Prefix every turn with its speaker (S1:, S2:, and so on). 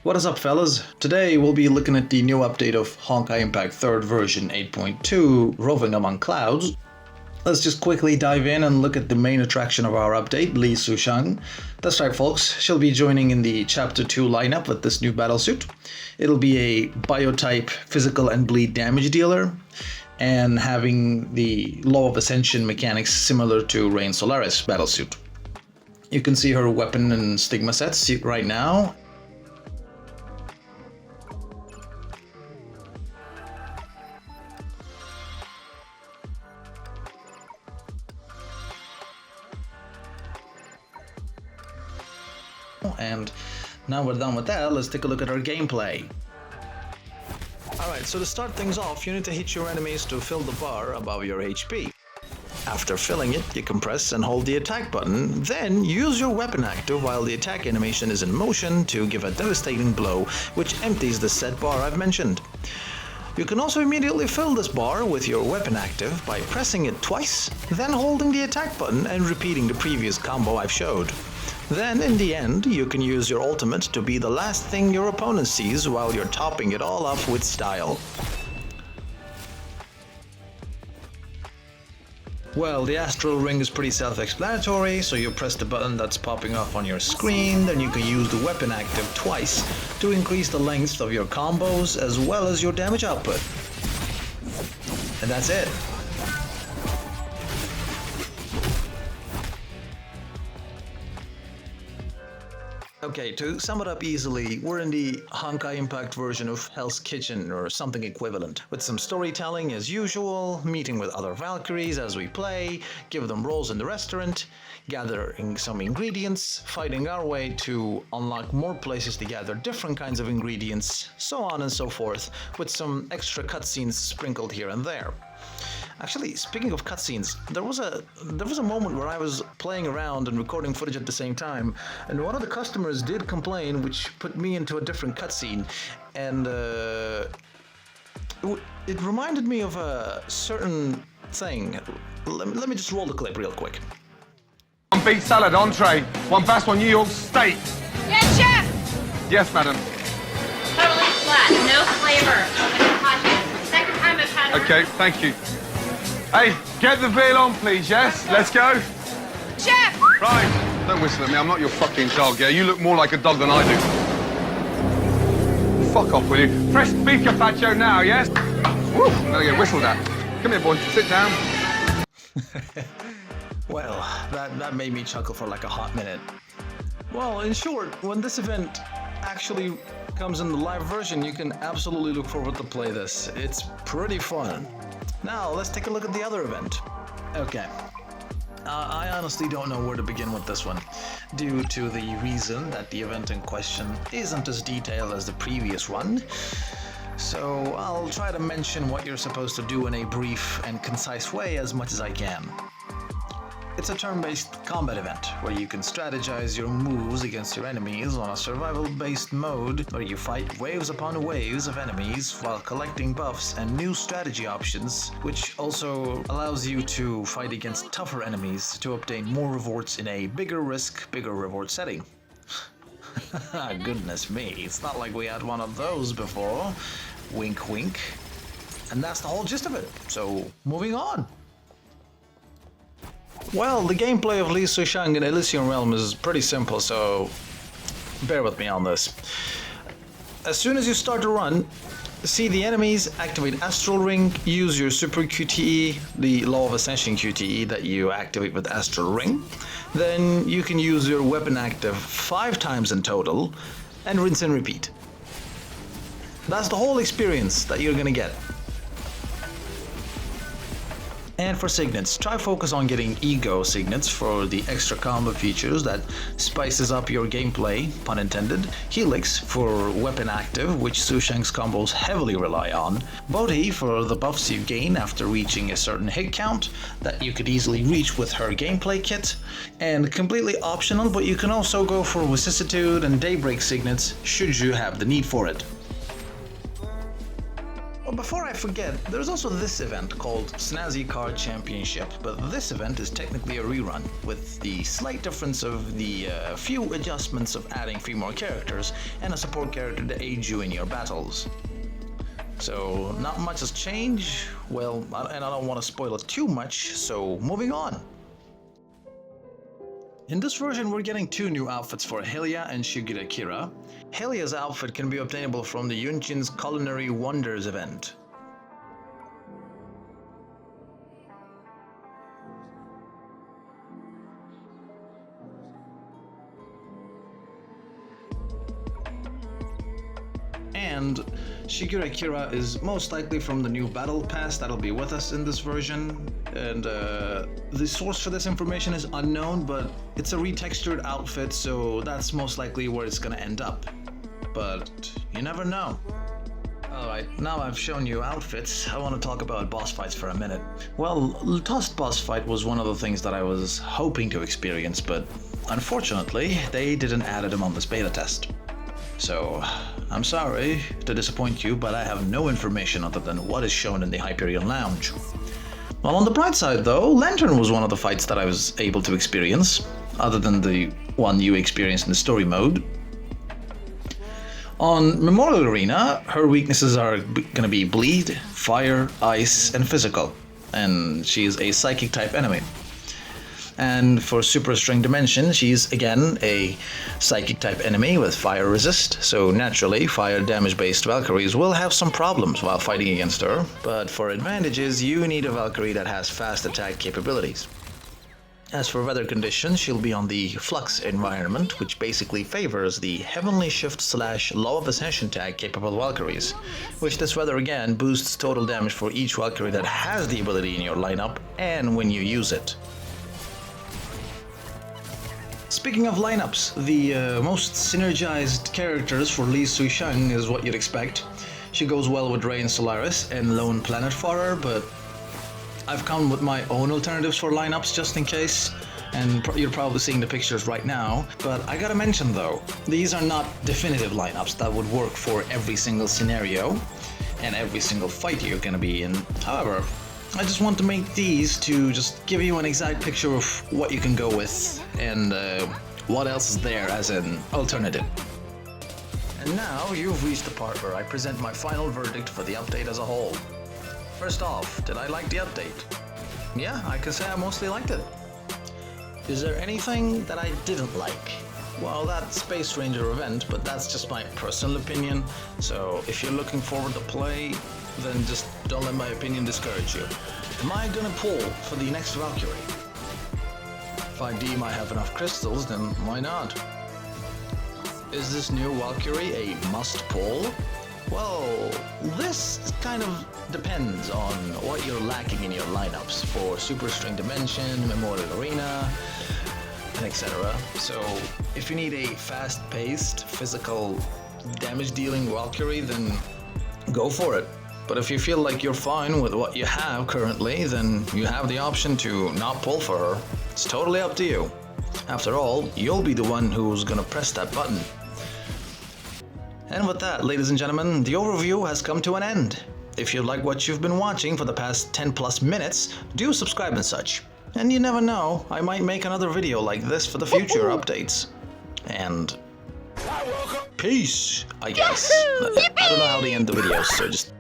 S1: What is up, fellas? Today we'll be looking at the new update of Honkai Impact 3rd version 8.2, Roving Among Clouds. Let's just quickly dive in and look at the main attraction of our update, Li Sushang. That's right, folks, she'll be joining in the Chapter 2 lineup with this new battlesuit. It'll be a biotype physical and bleed damage dealer, and having the Law of Ascension mechanics similar to Reign Solaris battlesuit. You can see her weapon and stigma sets right now. And now we're done with that, let's take a look at our gameplay. Alright, so to start things off, you need to hit your enemies to fill the bar above your HP. After filling it, you can press and hold the attack button, then use your weapon active while the attack animation is in motion to give a devastating blow, which empties the set bar I've mentioned. You can also immediately fill this bar with your weapon active by pressing it twice, then holding the attack button and repeating the previous combo I've showed. Then, in the end, you can use your ultimate to be the last thing your opponent sees while you're topping it all up with style. Well, the astral ring is pretty self-explanatory, so you press the button that's popping up on your screen, then you can use the weapon active twice to increase the length of your combos as well as your damage output. And that's it. Okay, to sum it up easily, we're in the Honkai Impact version of Hell's Kitchen or something equivalent, with some storytelling as usual, meeting with other Valkyries as we play, give them roles in the restaurant, gathering some ingredients, fighting our way to unlock more places to gather different kinds of ingredients, so on and so forth, with some extra cutscenes sprinkled here and there. Actually, speaking of cutscenes, there was a moment where I was playing around and recording footage at the same time, and one of the customers did complain, which put me into a different cutscene, and it reminded me of a certain thing. Let me just roll the clip real quick.
S2: One beef salad entree, one fast one New York steak.
S3: Yes, chef!
S2: Yes, madam.
S3: Totally flat, no flavor. Second time I've had it.
S2: Okay, thank you. Hey, get the veal on, please, yes? Let's go.
S3: Chef!
S2: Right, don't whistle at me, I'm not your fucking dog, yeah? You look more like a dog than I do. Fuck off, will you? Fresh beef carpaccio now, yes? Woo, I'm gonna get whistled at. Come here, boy, sit down.
S1: Well, that made me chuckle for like a hot minute. Well, in short, when this event actually comes in the live version, you can absolutely look forward to play this. It's pretty fun. Now, let's take a look at the other event. Okay. I honestly don't know where to begin with this one, due to the reason that the event in question isn't as detailed as the previous one. So I'll try to mention what you're supposed to do in a brief and concise way as much as I can. It's a turn-based combat event where you can strategize your moves against your enemies on a survival-based mode where you fight waves upon waves of enemies while collecting buffs and new strategy options, which also allows you to fight against tougher enemies to obtain more rewards in a bigger risk, bigger reward setting. Goodness me, it's not like we had one of those before. Wink wink. And that's the whole gist of it, so moving on. Well, the gameplay of Li Sushang in Elysian Realm is pretty simple, so bear with me on this. As soon as you start to run, see the enemies, activate Astral Ring, use your Super QTE, the Law of Ascension QTE that you activate with Astral Ring. Then you can use your weapon active 5 times in total, and rinse and repeat. That's the whole experience that you're gonna get. And for signets, try focus on getting ego signets for the extra combo features that spices up your gameplay, pun intended. Helix for weapon active, which Sushang's combos heavily rely on. Bodhi for the buffs you gain after reaching a certain hit count that you could easily reach with her gameplay kit. And completely optional, but you can also go for vicissitude and daybreak signets should you have the need for it. Well, before I forget, there's also this event called Snazzy Card Championship, but this event is technically a rerun, with the slight difference of the few adjustments of adding 3 more characters and a support character to aid you in your battles. So, not much has changed, well, and I don't want to spoil it too much, so moving on. In this version, we're getting 2 new outfits for Helia and Shigure Kira. Helia's outfit can be obtainable from the Yunchin's Culinary Wonders event. And Shigure Kira is most likely from the new battle pass that'll be with us in this version. And the source for this information is unknown, but it's a retextured outfit, so that's most likely where it's gonna end up. But you never know. Alright, now I've shown you outfits, I want to talk about boss fights for a minute. Well, Tossed boss fight was one of the things that I was hoping to experience, but unfortunately, they didn't add them on this beta test. So, I'm sorry to disappoint you, but I have no information other than what is shown in the Hyperion Lounge. Well, on the bright side though, Lantern was one of the fights that I was able to experience, other than the one you experienced in the story mode. On Memorial Arena, her weaknesses are gonna be Bleed, Fire, Ice, and Physical, and she is a Psychic type enemy. And for Super String Dimension, she's again a Psychic type enemy with Fire Resist, so naturally Fire damage based Valkyries will have some problems while fighting against her, but for advantages you need a Valkyrie that has fast attack capabilities. As for weather conditions, she'll be on the Flux environment, which basically favors the Heavenly Shift / Law of Ascension tag capable Valkyries, which this weather again boosts total damage for each Valkyrie that has the ability in your lineup and when you use it. Speaking of lineups, the most synergized characters for Li Suisheng is what you'd expect. She goes well with Rey and Solaris and Lone Planet Farer, but I've come with my own alternatives for lineups just in case, and you're probably seeing the pictures right now. But I gotta mention though, these are not definitive lineups that would work for every single scenario and every single fight you're gonna be in. However, I just want to make these to just give you an exact picture of what you can go with and what else is there as an alternative. And now you've reached the part where I present my final verdict for the update as a whole. First off, did I like the update? Yeah, I can say I mostly liked it. Is there anything that I didn't like? Well, that Space Ranger event, but that's just my personal opinion, so if you're looking forward to play, then just don't let my opinion discourage you. Am I gonna pull for the next Valkyrie? If I deem I have enough crystals, then why not? Is this new Valkyrie a must pull? Well, this kind of depends on what you're lacking in your lineups for Super String Dimension, Memorial Arena, and etc. So, if you need a fast-paced, physical, damage-dealing Valkyrie, then go for it. But if you feel like you're fine with what you have currently, then you have the option to not pull for her. It's totally up to you. After all, you'll be the one who's gonna press that button. And with that, ladies and gentlemen, the overview has come to an end. If you like what you've been watching for the past 10 plus minutes, do subscribe and such. And you never know, I might make another video like this for the future updates. And peace, I guess. I don't know how to end the videos, so just